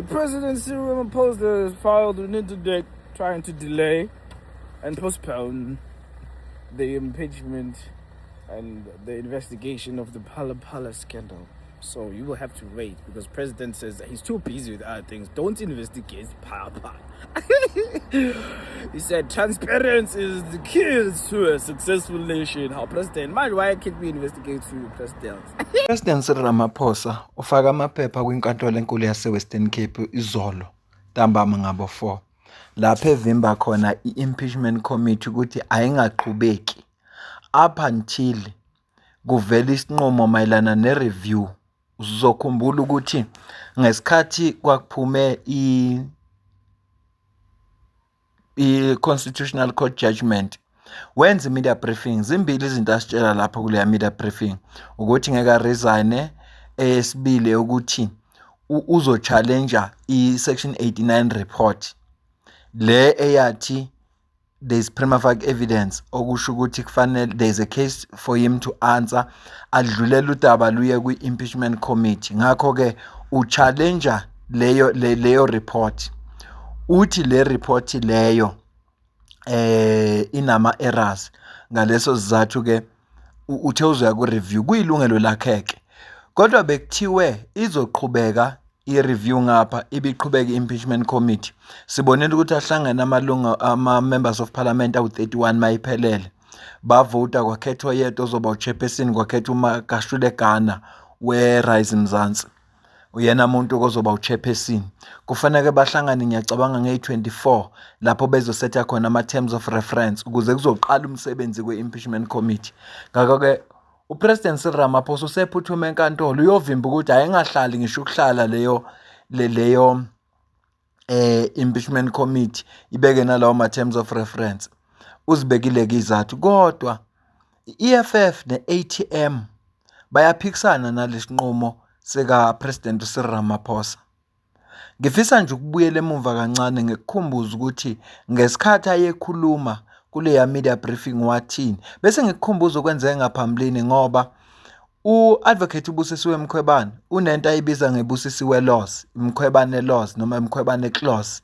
President Cyril Ramaphosa has filed an interdict trying to delay and postpone the impeachment and the investigation of the Phala scandal. So you will have to wait because President says that he's too busy with other things. Don't investigate Phala. He said transparency is the key to a successful nation. How President, mind why can't we investigate to President? President Cyril Ramaphosa ufaka amaphepha kwinkantolo enkulu yase-Western Cape izolo ntambama ngabo 4 lapho evimba khona i-impeachment committee ukuthi ayingaqhubeki up until kuvela isinqumo mayelana ne-review. Uzokhumbula ukuthi ngesikhathi kwakuphume i-Constitutional Court judgment wenza i-media briefing. Zimbili izinto asitshela lapho kuleya media briefing ukuthi ngeke aresign, esibili ukuthi uzo-challenger i-Section 89 report le eyathi there's prima facie evidence, okusho ukuthi kufanele there's a case for him to answer, adlulela udaba luye kwi-impeachment committee. Ngakho-ke u-challenger leyo report, uthi le report leyo inama-errors. Ngaleso sizathu-ke uthe uzoya ku-review, kuyilungelo lakhe-ke, kodwa bekuthiwe izoqhubeka i-review ngapha ibiqhubeka i-impeachment committee. Sibonile ukuthi ahlangene ama-members of parliament awu-31 mayiphelele bavota, kwakhethwa yedwa ozoba u-chairperson, kwakhethwa uMakashule Ghana we-Rise Mzansi, uyena muntu ozoba u-chairperson. Kufanele bahlangane ngiyacabanga nge-24 lapho bezosetha khona ama-terms of reference ukuze kuzoqala umsebenzi kwe-impeachment committee. Ngakho-ke uPresident Cyril Ramaphosa usephuthume enkantolo uyovimba ukuthi ayingahlali ngisho ukuhlala leyo impeachment committee ibeke nalawo ma-terms of reference, uzibekile-ke izathu. Kodwa i-EFF ne-ATM bayaphikisana nalesinqumo sika-President Cyril Ramaphosa. Ngifisa nje ukubuyela emuva kancane ngikukhumbuza ukuthi ngesikhathi ayekhuluma kuleya media briefing wathini, bese ngikukhumbuza okwenzeke ngaphambilini ngoba u-Advocate uBusisiwe Mkhwebane unento ayibiza ngeBusisiwe laws, Mkhwebane laws noma Mkhwebane clause,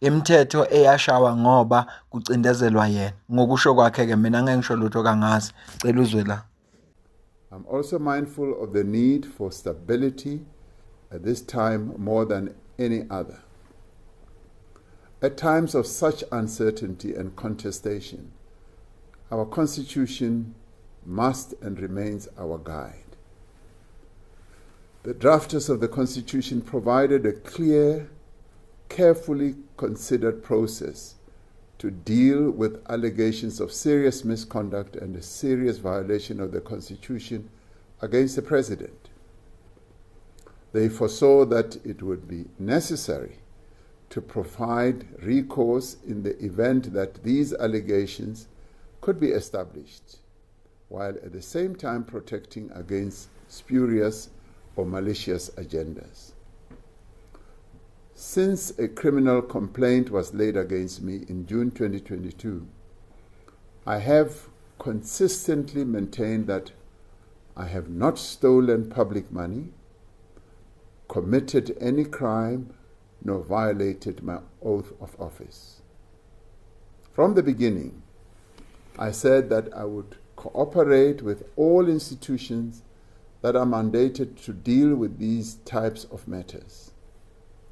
imithetho eyashawa ngoba kucindezelwa yena. Ngokusho kwakhe-ke mina ngeke ngisho lutho kangazi, cela uzwe la. I'm also mindful of the need for stability at this time more than any other. At times of such uncertainty and contestation, our Constitution must and remains our guide. The drafters of the Constitution provided a clear, carefully considered process to deal with allegations of serious misconduct and a serious violation of the Constitution against the President. They foresaw that it would be necessary to provide recourse in the event that these allegations could be established, while at the same time protecting against spurious or malicious agendas. Since a criminal complaint was laid against me in June 2022, I have consistently maintained that I have not stolen public money, committed any crime, nor violated my oath of office. From the beginning, I said that I would cooperate with all institutions that are mandated to deal with these types of matters.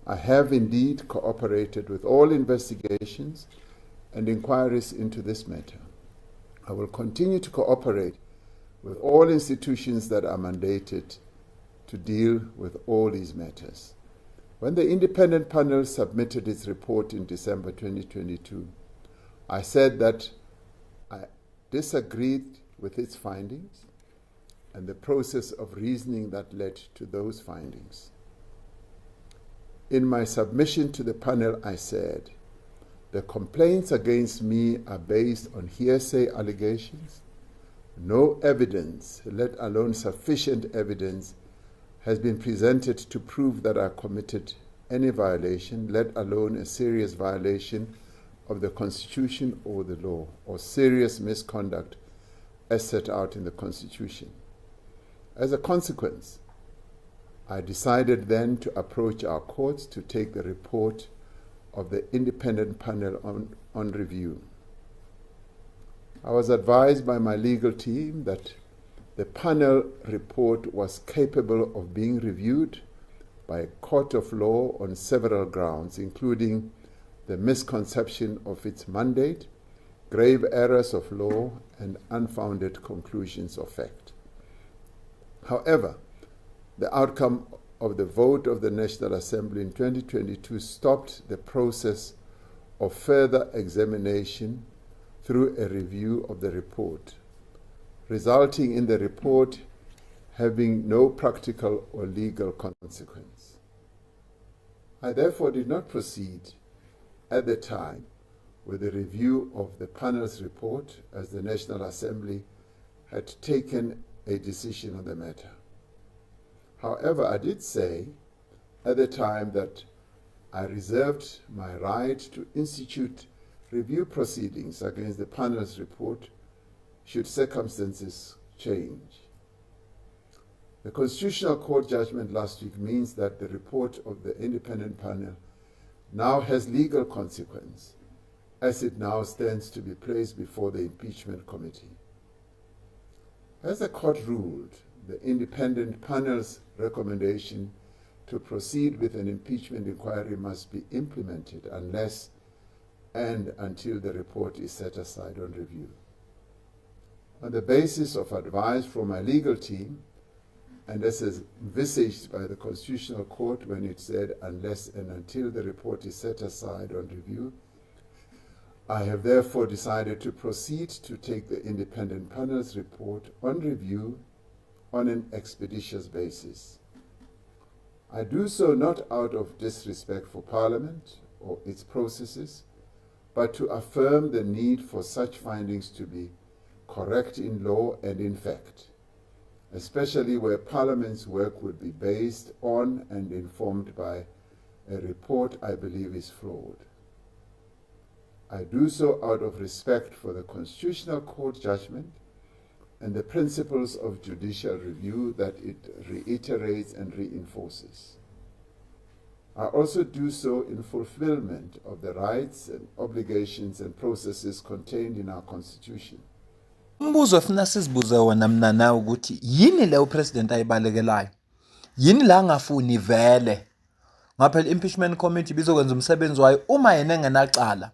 I have indeed cooperated with all investigations and inquiries into this matter. I will continue to cooperate with all institutions that are mandated to deal with all these matters. When the independent panel submitted its report in December 2022, I said that I disagreed with its findings and the process of reasoning that led to those findings. In my submission to the panel, I said, the complaints against me are based on hearsay allegations. No evidence, let alone sufficient evidence, has been presented to prove that I committed any violation, let alone a serious violation of the Constitution or the law, or serious misconduct as set out in the Constitution. As a consequence, I decided then to approach our courts to take the report of the independent panel on review. I was advised by my legal team that the panel report was capable of being reviewed by a court of law on several grounds, including the misconception of its mandate, grave errors of law, and unfounded conclusions of fact. However, the outcome of the vote of the National Assembly in 2022 stopped the process of further examination through a review of the report, resulting in the report having no practical or legal consequence. I therefore did not proceed at the time with the review of the panel's report, as the National Assembly had taken a decision on the matter. However, I did say at the time that I reserved my right to institute review proceedings against the panel's report should circumstances change. The Constitutional Court judgment last week means that the report of the independent panel now has legal consequence, as it now stands to be placed before the impeachment committee. As the court ruled, the independent panel's recommendation to proceed with an impeachment inquiry must be implemented unless and until the report is set aside on review. On the basis of advice from my legal team, and as is envisaged by the Constitutional Court when it said unless and until the report is set aside on review, I have therefore decided to proceed to take the independent panel's report on review on an expeditious basis. I do so not out of disrespect for Parliament or its processes, but to affirm the need for such findings to be correct in law and in fact, especially where Parliament's work would be based on and informed by a report I believe is flawed. I do so out of respect for the Constitutional Court judgment and the principles of judicial review that it reiterates and reinforces. I also do so in fulfillment of the rights and obligations and processes contained in our Constitution. Umbuzo ofuna sizibuze wona mina nawe ukuthi yini le upresident ayibalekelayo? Yini la angafuni vele? Ngaphela impeachment committee bizokwenza umsebenzi wayo uma yena engenacala.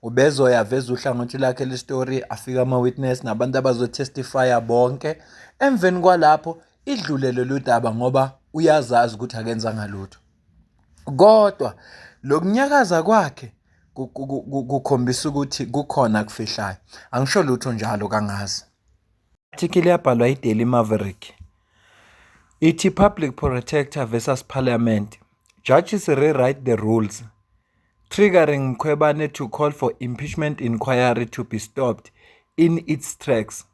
Ubezoya veza uhlangothi lakhe le story, afika ama witness nabantu abazotestifya bonke. Emveni kwalapho idlulele ludaba ngoba uyazazi ukuthi akenza ngalutho. Kodwa lokunyakaza kwakhe kukhombisa ukuthi kukhona kufihlayo. Angisho lutho njalo kangazi. Article yabhalwa iDaily Maverick. Ithi Public Protector versus Parliament. Judges rewrite the rules, triggering Mkhwebane to call for impeachment inquiry to be stopped in its tracks.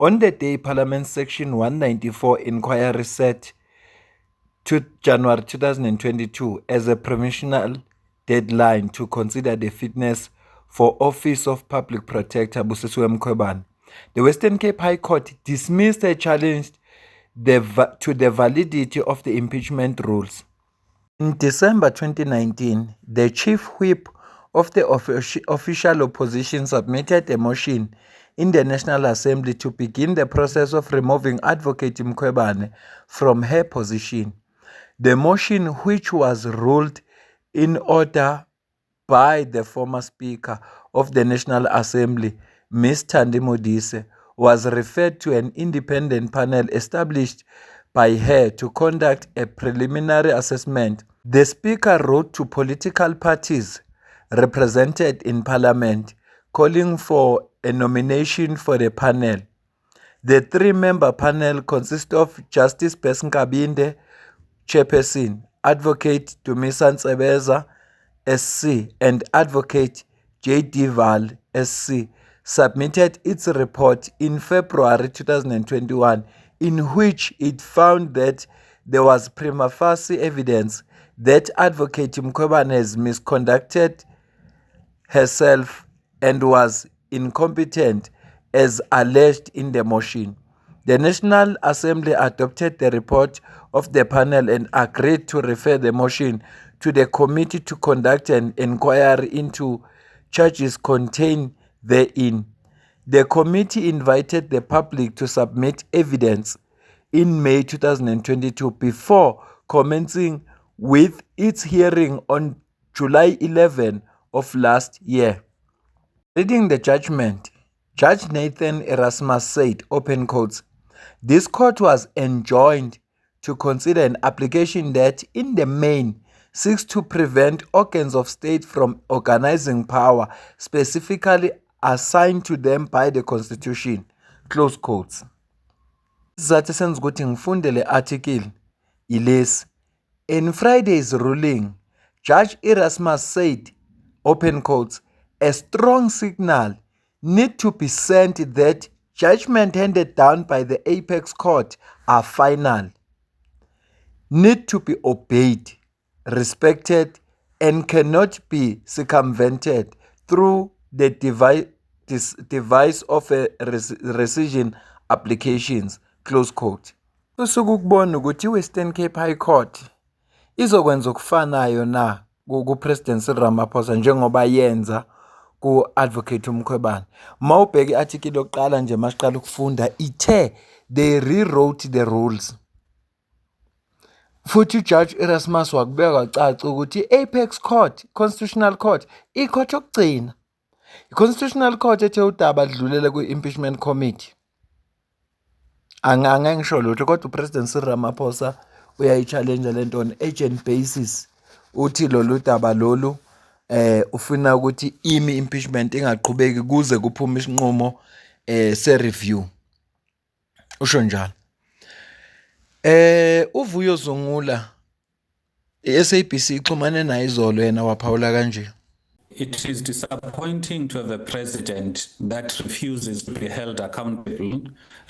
On the day Parliament Section 194 inquiry set to January 2022 as a provisional deadline to consider the fitness for Office of Public Protector Busisiwe Mkhwebane, the Western Cape High Court dismissed a challenge to the validity of the impeachment rules. In December 2019, the chief whip of the official opposition submitted a motion in the National Assembly to begin the process of removing Advocate Mkhwebane from her position. The motion, which was ruled in order by the former Speaker of the National Assembly, Ms. Thandi Modise, was referred to an independent panel established by her to conduct a preliminary assessment. The Speaker wrote to political parties represented in Parliament, calling for a nomination for the panel. The three-member panel consists of Justice Blessing Nkabinde, Chairperson, Advocate Dumisa Ntsebeza, SC, and Advocate J.D. Val, SC, submitted its report in February 2021, in which it found that there was prima facie evidence that Advocate Mkhwebane has misconducted herself and was incompetent as alleged in the motion. The National Assembly adopted the report of the panel and agreed to refer the motion to the committee to conduct an inquiry into charges contained therein. The committee invited the public to submit evidence in May 2022 before commencing with its hearing on July 11 of last year. Reading the judgment, Judge Nathan Erasmus said, open quotes, "This court was enjoined to consider an application that, in the main, seeks to prevent organs of state from organizing power specifically assigned to them by the Constitution." Close quotes. Isizathu esenza ukuthi ngifunde le article ilesi. In Friday's ruling, Judge Erasmus said, open quotes, "A strong signal need to be sent that judgment handed down by the Apex Court are final, need to be obeyed, respected, and cannot be circumvented through the device of a rescission applications." Close quote. Usuke ukubona ukuthi iWestern Cape High Court izokwenza okufanayo na ku-President Cyril Ramaphosa njengoba yenza ku-Advocate uMkhwebane. Mawubheka i-article yokuqala nje masiqala ukufunda ithe they rewrote the rules. Futhi uJudge Erasmus wakubeka kwacaca ukuthi i-Apex Court, Constitutional Court, icourt yokugcina. I-Constitutional Court ethe udaba lidlulele kwi-Impeachment Committee. Angeke ngisho lutho kodwa uPresident Cyril Ramaphosa uyayi-challenge lento on urgent basis. Uthi lolu daba lolu ufuna ukuthi impeachment ingaqhubeki kuze kuphume isinqumo se-review. Usho njalo. Uvuyo Zungula i-SABC ixhumane naye izolo yena waphawula kanje. It is disappointing to have a president that refuses to be held accountable,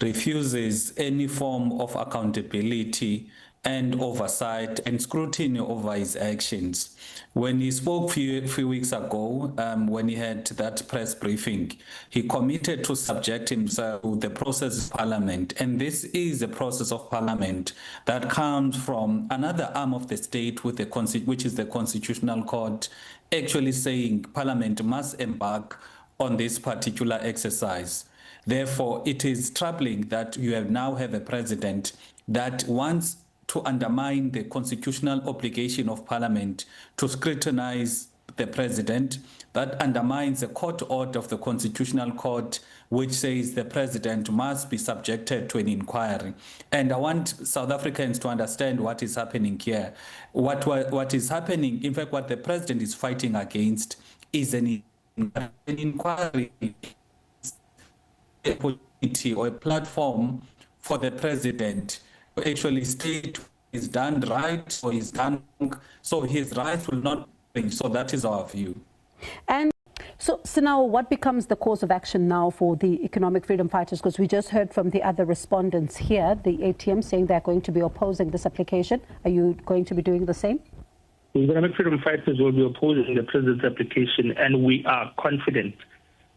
refuses any form of accountability and oversight and scrutiny over his actions. When he spoke a few weeks ago, when he had that press briefing, he committed to subject himself to the process of parliament. And this is a process of parliament that comes from another arm of the state, with which is the Constitutional Court, actually saying parliament must embark on this particular exercise. Therefore, it is troubling that you now have a president that wants to undermine the constitutional obligation of parliament to scrutinize the president, that undermines the court order of the Constitutional Court, which says the president must be subjected to an inquiry. And I want South Africans to understand what is happening here. What is happening, in fact, what the president is fighting against is an inquiry, opportunity or a platform for the president to actually state is done right or is done wrong, so his rights will not change. So that is our view. And so now what becomes the course of action now for the economic freedom fighters? Because we just heard from the other respondents here, the ATM, saying they're going to be opposing this application. Are you going to be doing the same? The economic freedom fighters will be opposing the president's application, and we are confident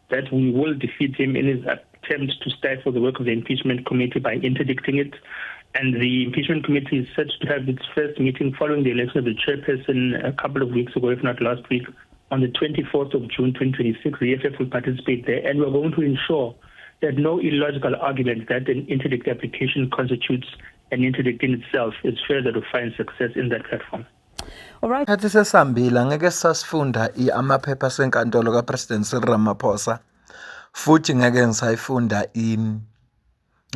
that we will defeat him in his attempt to stifle the work of the impeachment committee by interdicting it. And the impeachment committee is set to have its first meeting following the election of the chairperson a couple of weeks ago, if not last week, on the 24th of June 2026. The EFF will participate there, and we're going to ensure that no illogical argument that an interdict application constitutes an interdict in itself is further to find success in that platform. All right. Hathi sesambila ngeke sasifunda amaphepha senkantolo kaPresident Cyril Ramaphosa, futhi ngeke ngisayifunda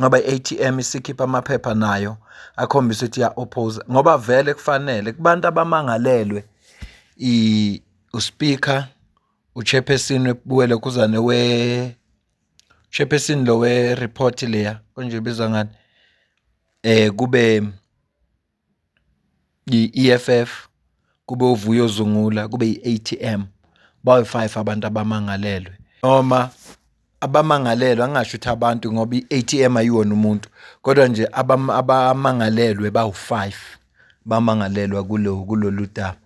ngoba i-ATM isikhipha amaphepha nayo akhombisa ukuthi ya oppose, ngoba vele kufanele kubantu abamangalelwe uSpeaker, uChairperson webuwele kuzane Chairperson lo report leya konje bizwa ngani, kube i-EFF, kube uVuyo Zungula, kube i-ATM, bayi-5 abantu abamangalelwe. Noma abamangalelwe angasho ukuthi abantu ngoba i-ATM ayiwona umuntu, kodwa nje abamangalelwe bawu5 bamangalelwa kulolu daba.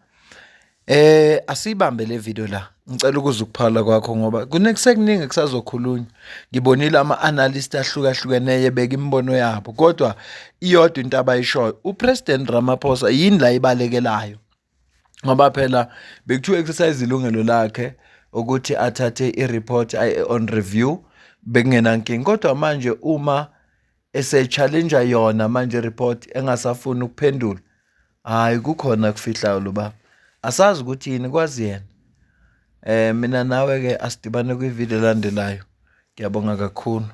Asibambe le video la. Ngicela ukuza ukuphala kwakho ngoba kunekusekuningi kusazokhulunywa. Ngibonile ama-analyst ahlukahlukeneyo ebeka imibono yabo. Kodwa iyodwa into abayishoyo, uPresident Ramaphosa yini la ibalekelayo? Ngoba phela bekuthiwa exercise ilungelo lakhe ukuthi athathe i-report on review bekungena nkingi. Kodwa manje uma ese-challenge yona manje i-report engasafuni ukuphendula, hayi kukhona kufihlayo lo baba. Asazi ukuthi yini kwazi yena. Mina nawe ke asidibane kwivideo elandelayo. Ngiyabonga kakhulu.